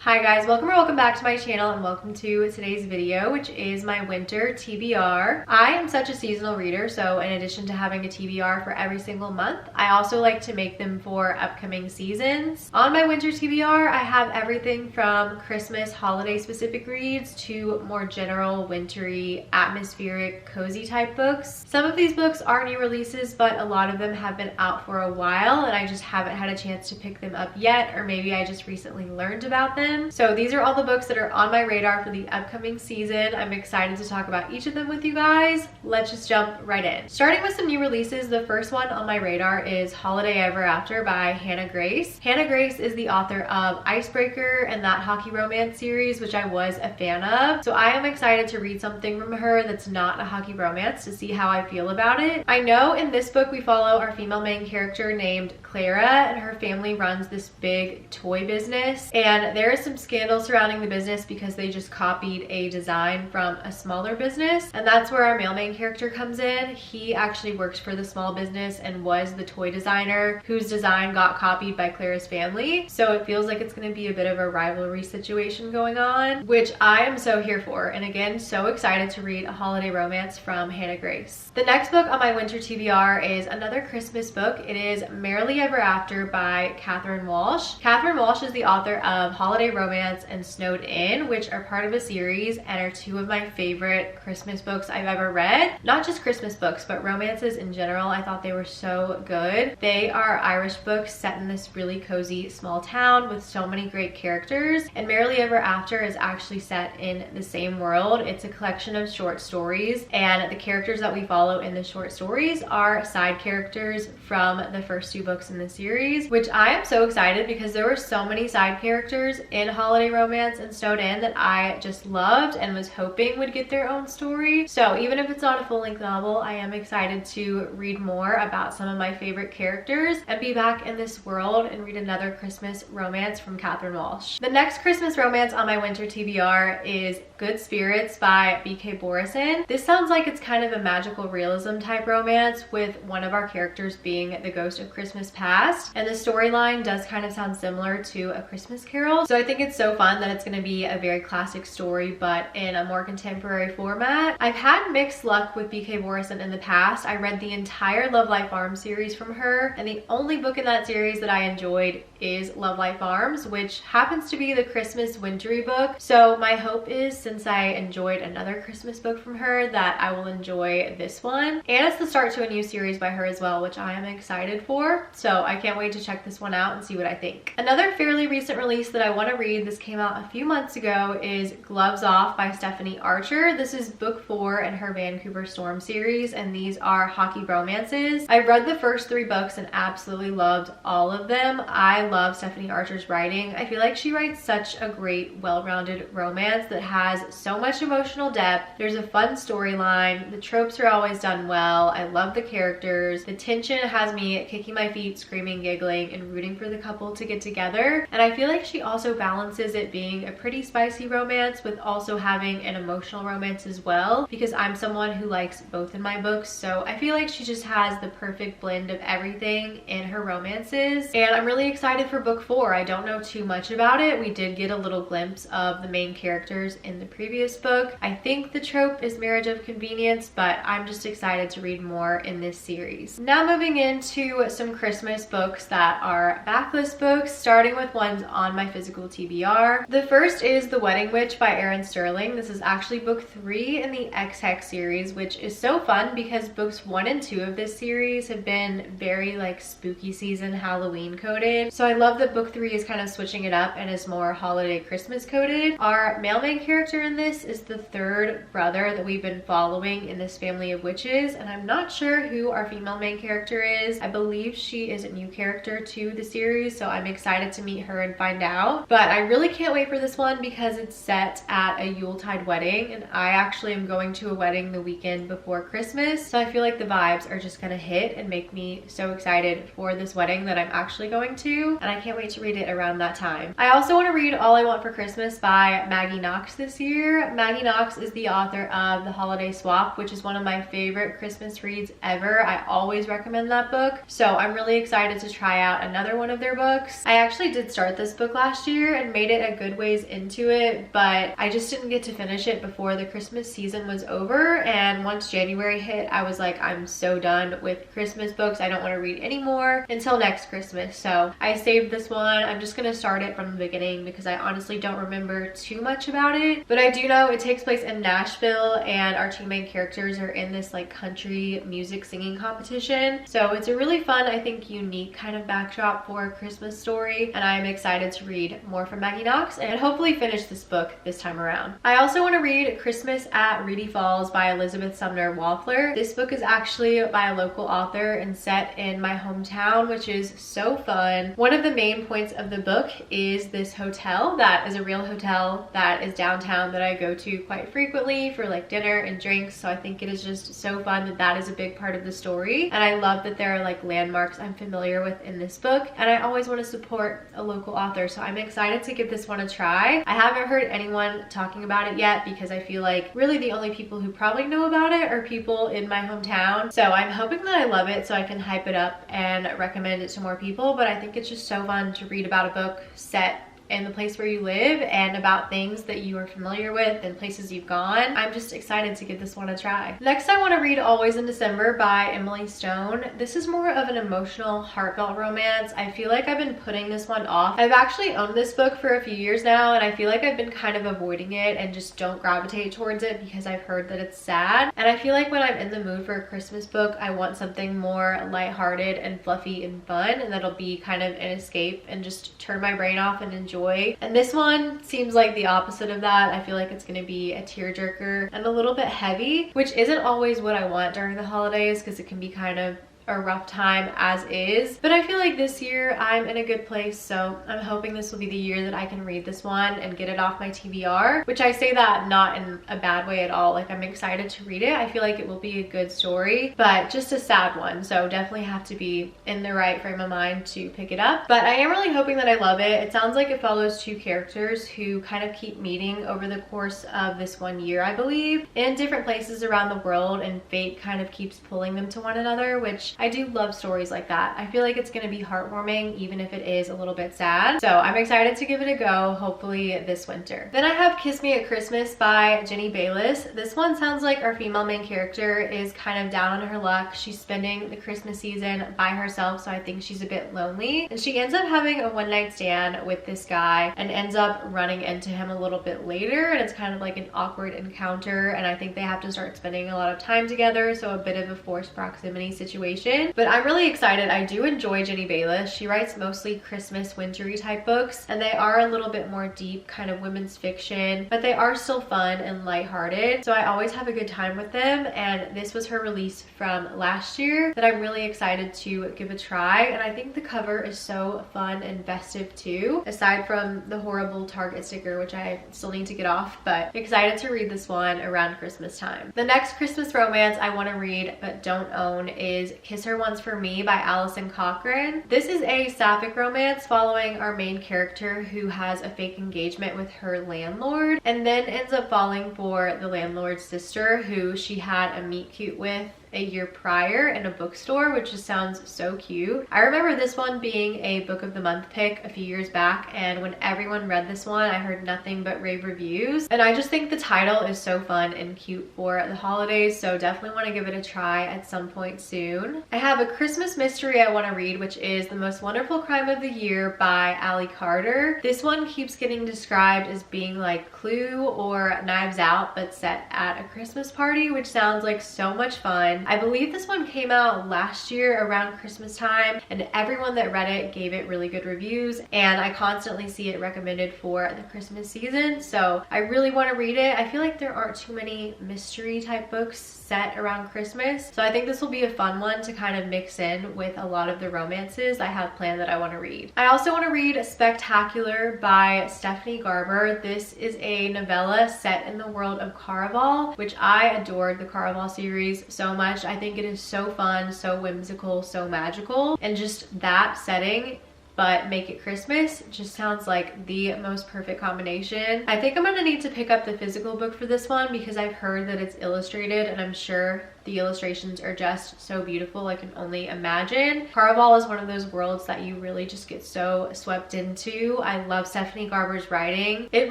Hi guys, welcome back to my channel and welcome to today's video, which is my winter TBR. I am such a seasonal reader, so in addition to having a TBR for every single month, I also like to make them for upcoming seasons. On my winter TBR, I have everything from Christmas holiday specific reads to more general wintry, atmospheric, cozy type books. Some of these books are new releases, but a lot of them have been out for a while and I just haven't had a chance to pick them up yet, or maybe I just recently learned about them. So these are all the books that are on my radar for the upcoming season. I'm excited to talk about each of them with you guys. Let's just jump right in. Starting with some new releases, the first one on my radar is Holiday Ever After by Hannah Grace. Hannah Grace is the author of Icebreaker and that hockey romance series, which I was a fan of. So I am excited to read something from her that's not a hockey romance to see how I feel about it. I know in this book we follow our female main character named Clara, and her family runs this big toy business, and there is some scandal surrounding the business because they just copied a design from a smaller business, and that's where our male main character comes in. He actually works for the small business and was the toy designer whose design got copied by Clara's family, so it feels like it's going to be a bit of a rivalry situation going on, which I am so here for, and again so excited to read a holiday romance from Hannah Grace. The next book on my winter TBR is another Christmas book. It is Merrily Ever After by Catherine Walsh. Catherine Walsh is the author of Holiday Romance and Snowed In, which are part of a series and are two of my favorite Christmas books I've ever read. Not just Christmas books, but romances in general. I thought they were so good. They are Irish books set in this really cozy small town with so many great characters, and Merrily Ever After is actually set in the same world. It's a collection of short stories, and the characters that we follow in the short stories are side characters from the first two books in the series, which I am so excited because there were so many side characters in Holiday Romance and Snowed In that I just loved and was hoping would get their own story. So even if it's not a full-length novel, I am excited to read more about some of my favorite characters and be back in this world and read another Christmas romance from Catherine Walsh. The next Christmas romance on my winter TBR is Good Spirits by B.K. Borison. This sounds like it's kind of a magical realism type romance with one of our characters being the ghost of Christmas past, and the storyline does kind of sound similar to A Christmas Carol. So I think it's so fun that it's going to be a very classic story but in a more contemporary format. I've had mixed luck with B.K. Borison in the past. I read the entire Love Life Arms series from her, and the only book in that series that I enjoyed is Love Life Arms, which happens to be the Christmas wintry book. So my hope is, since I enjoyed another Christmas book from her, that I will enjoy this one. And it's the start to a new series by her as well, which I am excited for. So I can't wait to check this one out and see what I think. Another fairly recent release that I want to read, this came out a few months ago, is Gloves Off by Stephanie Archer. This is book 4 in her Vancouver Storm series, and these are hockey romances. I've read the first 3 books and absolutely loved all of them. I love Stephanie Archer's writing. I feel like she writes such a great, well-rounded romance that has so much emotional depth. There's a fun storyline. The tropes are always done well. I love the characters. The tension has me kicking my feet, screaming, giggling, and rooting for the couple to get together. And I feel like she also balances it being a pretty spicy romance with also having an emotional romance as well, because I'm someone who likes both in my books. So I feel like she just has the perfect blend of everything in her romances, and I'm really excited for book 4. I don't know too much about it. We did get a little glimpse of the main characters in the previous book. I think the trope is marriage of convenience, but I'm just excited to read more in this series. Now moving into some Christmas books that are backlist books, starting with ones on my physical TBR. The first is The Wedding Witch by Erin Sterling. This is actually book 3 in the X-Hex series, which is so fun because books 1 and 2 of this series have been very like spooky season Halloween coded. So I love that book 3 is kind of switching it up and is more holiday Christmas coded. Our male main character in this is the 3rd brother that we've been following in this family of witches, and I'm not sure who our female main character is. I believe she is a new character to the series, so I'm excited to meet her and find out. But I really can't wait for this one because it's set at a Yuletide wedding, and I actually am going to a wedding the weekend before Christmas, so I feel like the vibes are just gonna hit and make me so excited for this wedding that I'm actually going to, and I can't wait to read it around that time. I also want to read All I Want for Christmas by Maggie Knox this year. Maggie Knox is the author of The Holiday Swap, which is one of my favorite Christmas reads ever. I always recommend that book, so I'm really excited to try out another one of their books. I actually did start this book last year and made it a good ways into it, but I just didn't get to finish it before the Christmas season was over. And once January hit, I was like, I'm so done with Christmas books. I don't want to read anymore until next Christmas. So I saved this one. I'm just gonna start it from the beginning because I honestly don't remember too much about it, but I do know it takes place in Nashville and our two main characters are in this like country music singing competition. So it's a really fun, I think, unique kind of backdrop for a Christmas story, and I'm excited to read more from Maggie Knox and hopefully finish this book this time around. I also want to read Christmas at Reedy Falls by Elizabeth Sumner Walfler. This book is actually by a local author and set in my hometown, which is so fun. One of the main points of the book is this hotel that is a real hotel that is downtown that I go to quite frequently for like dinner and drinks. So I think it is just so fun that that is a big part of the story. And I love that there are like landmarks I'm familiar with in this book. And I always want to support a local author. So I'm excited to give this one a try. I haven't heard anyone talking about it yet because I feel like really the only people who probably know about it are people in my hometown. So I'm hoping that I love it so I can hype it up and recommend it to more people. But I think it's just so fun to read about a book set in the place where you live and about things that you are familiar with and places you've gone. I'm just excited to give this one a try. Next, I want to read Always in December by Emily Stone. This is more of an emotional, heartfelt romance. I feel like I've been putting this one off. I've actually owned this book for a few years now, and I feel like I've been kind of avoiding it and just don't gravitate towards it because I've heard that it's sad. And I feel like when I'm in the mood for a Christmas book, I want something more lighthearted and fluffy and fun, and that'll be kind of an escape and just turn my brain off and enjoy. And this one seems like the opposite of that. I feel like it's gonna be a tearjerker and a little bit heavy, which isn't always what I want during the holidays because it can be kind of a rough time as is. But I feel like this year I'm in a good place, so I'm hoping this will be the year that I can read this one and get it off my TBR, which I say that not in a bad way at all. Like, I'm excited to read it. I feel like it will be a good story, but just a sad one, so definitely have to be in the right frame of mind to pick it up. But I am really hoping that I love it. It sounds like it follows two characters who kind of keep meeting over the course of this one year, I believe, in different places around the world, and fate kind of keeps pulling them to one another, which I do love stories like that. I feel like it's gonna be heartwarming even if it is a little bit sad. So I'm excited to give it a go, hopefully this winter. Then I have Kiss Me at Christmas by Jenny Bayliss. This one sounds like our female main character is kind of down on her luck. She's spending the Christmas season by herself, so I think she's a bit lonely. And she ends up having a one-night stand with this guy and ends up running into him a little bit later, and it's kind of like an awkward encounter, and I think they have to start spending a lot of time together, so a bit of a forced proximity situation. But I'm really excited. I do enjoy Jenny Bayliss. She writes mostly Christmas, wintry type books, and they are a little bit more deep, kind of women's fiction, but they are still fun and lighthearted. So I always have a good time with them, and this was her release from last year that I'm really excited to give a try. And I think the cover is so fun and festive too, aside from the horrible Target sticker, which I still need to get off, but excited to read this one around Christmas time. The next Christmas romance I want to read but don't own is Kiss Her Once for Me by Alison Cochrane. This is a sapphic romance following our main character who has a fake engagement with her landlord and then ends up falling for the landlord's sister who she had a meet cute with a year prior in a bookstore, which just sounds so cute. I remember this one being a book of the month pick a few years back, and when everyone read this one, I heard nothing but rave reviews. And I just think the title is so fun and cute for the holidays, so definitely want to give it a try at some point soon. I have a Christmas mystery I want to read, which is The Most Wonderful Crime of the Year by Ally Carter. This one keeps getting described as being like Clue or Knives Out, but set at a Christmas party, which sounds like so much fun. I believe this one came out last year around Christmas time, and everyone that read it gave it really good reviews, and I constantly see it recommended for the Christmas season, so I really want to read it. I feel like there aren't too many mystery type books set around Christmas, so I think this will be a fun one to kind of mix in with a lot of the romances I have planned that I want to read. I also want to read Spectacular by Stephanie Garber. This is a novella set in the world of Caraval, which I adored the Caraval series so much. I think it is so fun, so whimsical, so magical, and just that setting but make it Christmas just sounds like the most perfect combination. I think I'm gonna need to pick up the physical book for this one because I've heard that it's illustrated, and I'm sure The illustrations are just so beautiful, I can only imagine. Caraval is one of those worlds that you really just get so swept into. I love Stephanie Garber's writing. It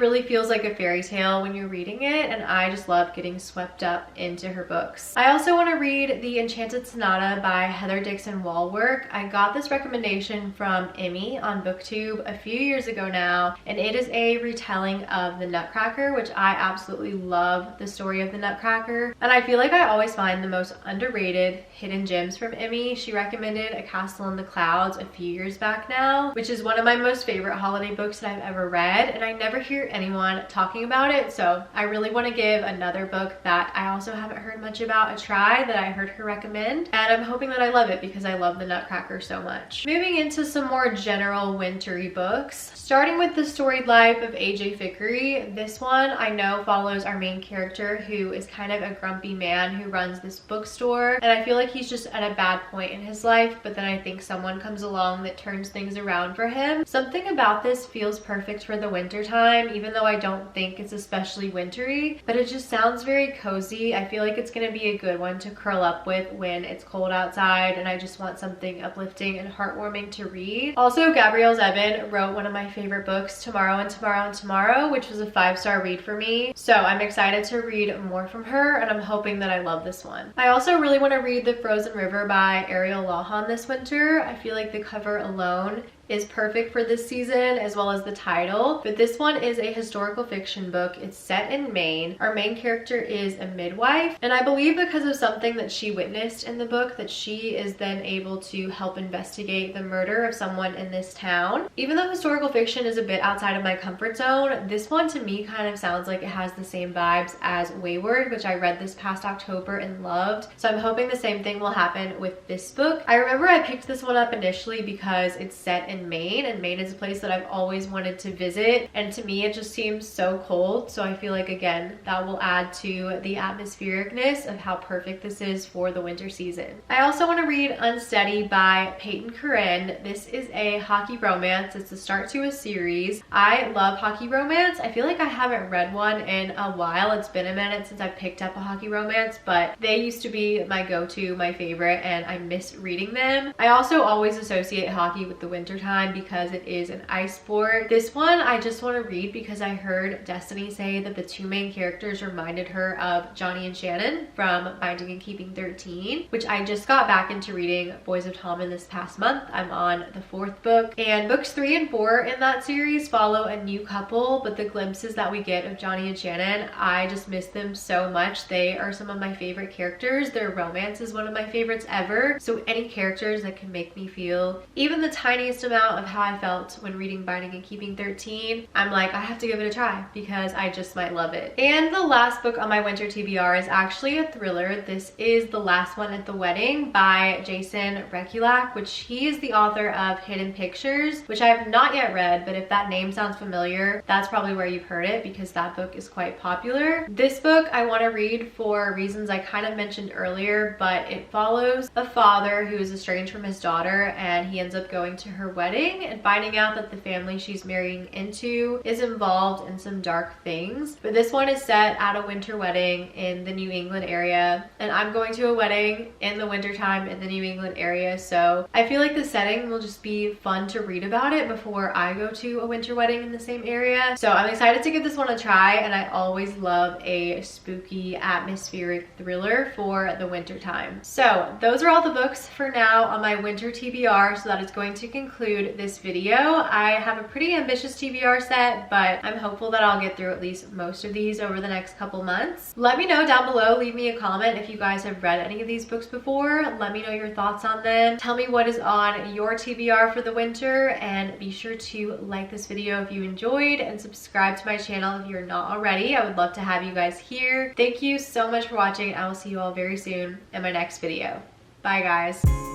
really feels like a fairy tale when you're reading it, and I just love getting swept up into her books. I also want to read The Enchanted Sonata by Heather Dixon Walwork. I got this recommendation from Emmy on BookTube a few years ago now, and it is a retelling of The Nutcracker, which I absolutely love the story of The Nutcracker, and I feel like I always find the most underrated hidden gems from Emmy. She recommended A Castle in the Clouds a few years back now, which is one of my most favorite holiday books that I've ever read, and I never hear anyone talking about it, so I really want to give another book that I also haven't heard much about a try that I heard her recommend, and I'm hoping that I love it because I love The Nutcracker so much. Moving into some more general wintry books, starting with The Storied Life of A.J. Fikry. This one I know follows our main character, who is kind of a grumpy man who runs this bookstore, and I feel like he's just at a bad point in his life, but then I think someone comes along that turns things around for him. Something about this feels perfect for the winter time, even though I don't think it's especially wintry, but it just sounds very cozy. I feel like it's going to be a good one to curl up with when it's cold outside and I just want something uplifting and heartwarming to read. Also, Gabrielle Zevin wrote one of my favorite books, Tomorrow and Tomorrow and Tomorrow, which was a 5-star read for me, so I'm excited to read more from her, and I'm hoping that I love this one. I also really want to read The Frozen River by Ariel Lawhon this winter. I feel like the cover alone is perfect for this season, as well as the title. But this one is a historical fiction book. It's set in Maine. Our main character is a midwife, and I believe because of something that she witnessed in the book that she is then able to help investigate the murder of someone in this town. Even though historical fiction is a bit outside of my comfort zone, this one to me kind of sounds like it has the same vibes as Wayward, which I read this past October and loved. So I'm hoping the same thing will happen with this book. I remember I picked this one up initially because it's set in Maine, and Maine is a place that I've always wanted to visit, and to me it just seems so cold, so I feel like again that will add to the atmosphericness of how perfect this is for the winter season. I also want to read Unsteady by Peyton Corinne. This is a hockey romance. It's the start to a series. I love hockey romance. I feel like I haven't read one in a while. It's been a minute since I picked up a hockey romance, but they used to be my go-to, my favorite, and I miss reading them. I also always associate hockey with the winter time because it is an ice sport. This one I just want to read because I heard Destiny say that the two main characters reminded her of Johnny and Shannon from Binding and Keeping 13, which I just got back into reading Boys of Tommen this past month. I'm on the 4th book, and books 3 and 4 in that series follow a new couple, but the glimpses that we get of Johnny and Shannon, I just miss them so much. They are some of my favorite characters. Their romance is one of my favorites ever, so any characters that can make me feel even the tiniest amount of how I felt when reading Binding and Keeping 13, I'm like, I have to give it a try because I just might love it. And the last book on my winter TBR is actually a thriller. This is The Last One at the Wedding by Jason Rekulak, which he is the author of Hidden Pictures, which I have not yet read, but if that name sounds familiar, that's probably where you've heard it because that book is quite popular. This book I want to read for reasons I kind of mentioned earlier, but it follows a father who is estranged from his daughter, and he ends up going to her wedding and finding out that the family she's marrying into is involved in some dark things. But this one is set at a winter wedding in the New England area, and I'm going to a wedding in the wintertime in the New England area, so I feel like the setting will just be fun to read about it before I go to a winter wedding in the same area. So I'm excited to give this one a try, and I always love a spooky atmospheric thriller for the winter time. So those are all the books for now on my winter TBR, so that is going to conclude this video. I have a pretty ambitious TBR set, but I'm hopeful that I'll get through at least most of these over the next couple months. Let me know down below, leave me a comment if you guys have read any of these books before. Let me know your thoughts on them. Tell me what is on your TBR for the winter, and be sure to like this video if you enjoyed and subscribe to my channel if you're not already. I would love to have you guys here. Thank you so much for watching. I will see you all very soon in my next video. Bye guys.